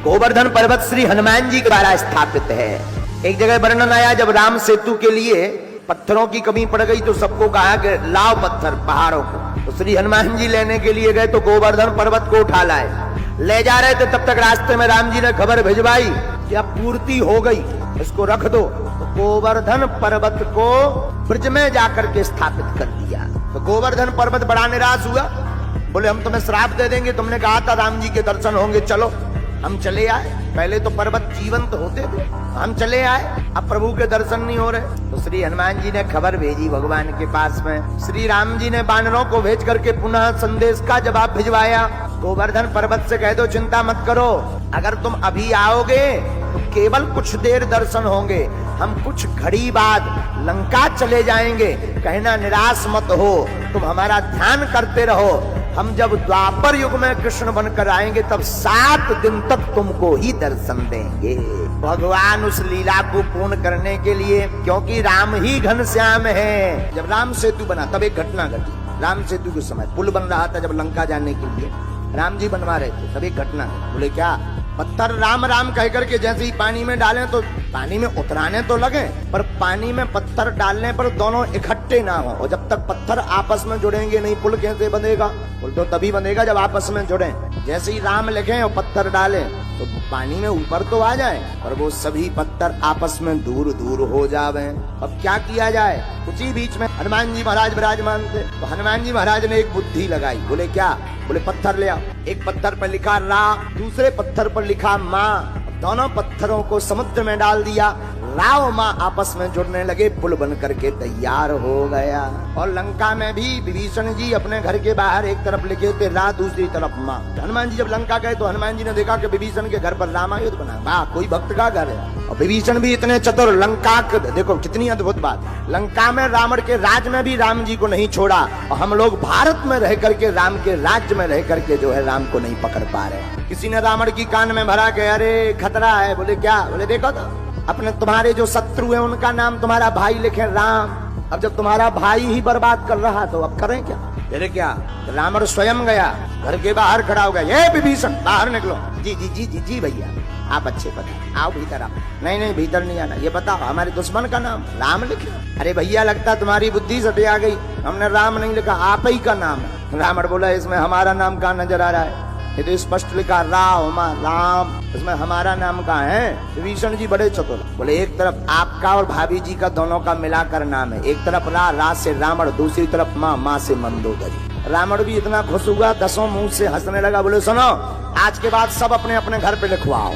गोवर्धन पर्वत श्री हनुमान जी के द्वारा स्थापित है। एक जगह वर्णन आया, जब राम सेतु के लिए पत्थरों की कमी पड़ गई तो सबको कहा कि लाओ पत्थर पहाड़ों को। तो श्री हनुमान जी लेने के लिए गए तो गोवर्धन पर्वत को उठा लाए। ले जा रहे थे, तब तक रास्ते में राम जी ने खबर भिजवाई कि अब पूर्ति हो गई, इसको रख दो। तो गोवर्धन पर्वत को ब्रज में जाकर के स्थापित कर दिया। तो गोवर्धन पर्वत बड़ा निराश हुआ, बोले हम तुम्हें श्राप दे देंगे, तुमने कहा था राम जी के दर्शन होंगे, चलो। हम चले आए, पहले तो पर्वत जीवंत होते थे, हम चले आए, अब प्रभु के दर्शन नहीं हो रहे। तो श्री हनुमान जी ने खबर भेजी भगवान के पास में। श्री राम जी ने बानरों को भेज करके पुनः संदेश का जवाब भिजवाया। गोवर्धन पर्वत से कह दो चिंता मत करो, अगर तुम अभी आओगे तो केवल कुछ देर दर्शन होंगे, हम कुछ घड़ी बाद लंका चले जाएंगे, कहना निराश मत हो, तुम हमारा ध्यान करते रहो। हम जब द्वापर युग में कृष्ण बनकर आएंगे तब 7 दिन तक तुमको ही दर्शन देंगे। भगवान उस लीला को पूर्ण करने के लिए, क्योंकि राम ही घनश्याम है। जब राम सेतु बना तब एक घटना घटी। राम सेतु के समय पुल बन रहा था, जब लंका जाने के लिए राम जी बनवा रहे थे, तब एक घटना। बोले क्या? पत्थर राम राम कह करके जैसे ही पानी में डालें तो पानी में उतराने तो लगे, पर पानी में पत्थर डालने पर दोनों इकट्ठे ना हो। और जब तक पत्थर आपस में जुड़ेंगे नहीं, पुल कैसे बनेगा? पुल तो तभी बनेगा जब आपस में जुड़े। जैसे ही राम लिखे और पत्थर डालें तो पानी में ऊपर तो आ जाए, पर वो सभी पत्थर आपस में दूर दूर हो जावे। अब क्या किया जाए? उसी बीच में हनुमान जी महाराज विराजमान थे। तो हनुमान जी महाराज ने एक बुद्धि लगाई। बोले क्या? बोले पत्थर ले आओ। एक पत्थर पर लिखा रा, दूसरे पत्थर पर लिखा माँ। दोनों पत्थरों को समुद्र में डाल दिया, राव माँ आपस में जुड़ने लगे, पुल बन करके तैयार हो गया। और लंका में भी विभीषण जी अपने घर के बाहर एक तरफ लिखे थे रा, दूसरी तरफ माँ। हनुमान जी जब लंका गए तो हनुमान जी ने देखा कि विभीषण के घर पर रामायुध बना। वाह, कोई भक्त का घर है। और विभीषण भी इतने चतुर, लंका देखो कितनी अद्भुत बात, लंका में रावण के राज में भी राम जी को नहीं छोड़ा, और हम लोग भारत में रह करके राम के राज्य में रह करके जो है राम को नहीं पकड़ पा रहे। किसी ने रावण की कान में भरा के अरे खतरा है। बोले क्या? बोले देखो तो अपने तुम्हारे जो शत्रु है उनका नाम तुम्हारा भाई लिखे राम। अब जब तुम्हारा भाई ही बर्बाद कर रहा तो अब करें क्या? अरे क्या? तो रावण स्वयं गया, घर के बाहर खड़ा हो गया, ये विभीषण बाहर निकलो। जी जी जी जी जी भैया, आप अच्छे पता, आओ भीतर आओ। नहीं नहीं भीतर नहीं आना, ये बताओ हमारे दुश्मन का नाम राम लिखे। अरे भैया लगता तुम्हारी बुद्धि सटे आ गई, हमने राम नहीं लिखा, आप ही का नाम है। रावण बोला इसमें हमारा नाम कहाँ नजर आ रहा है? ये तो स्पष्ट लिखा राम, इसमें हमारा नाम कहाँ है? विभीषण जी बड़े चतुर, बोले एक तरफ आपका और भाभी जी का दोनों का मिलाकर नाम है, एक तरफ रा से रावण, दूसरी तरफ माँ से मंदोदरी। रावण भी इतना खुश हुआ, 10 मुंह से हंसने लगा। बोले सुनो, आज के बाद सब अपने अपने घर पे लिखवाओ।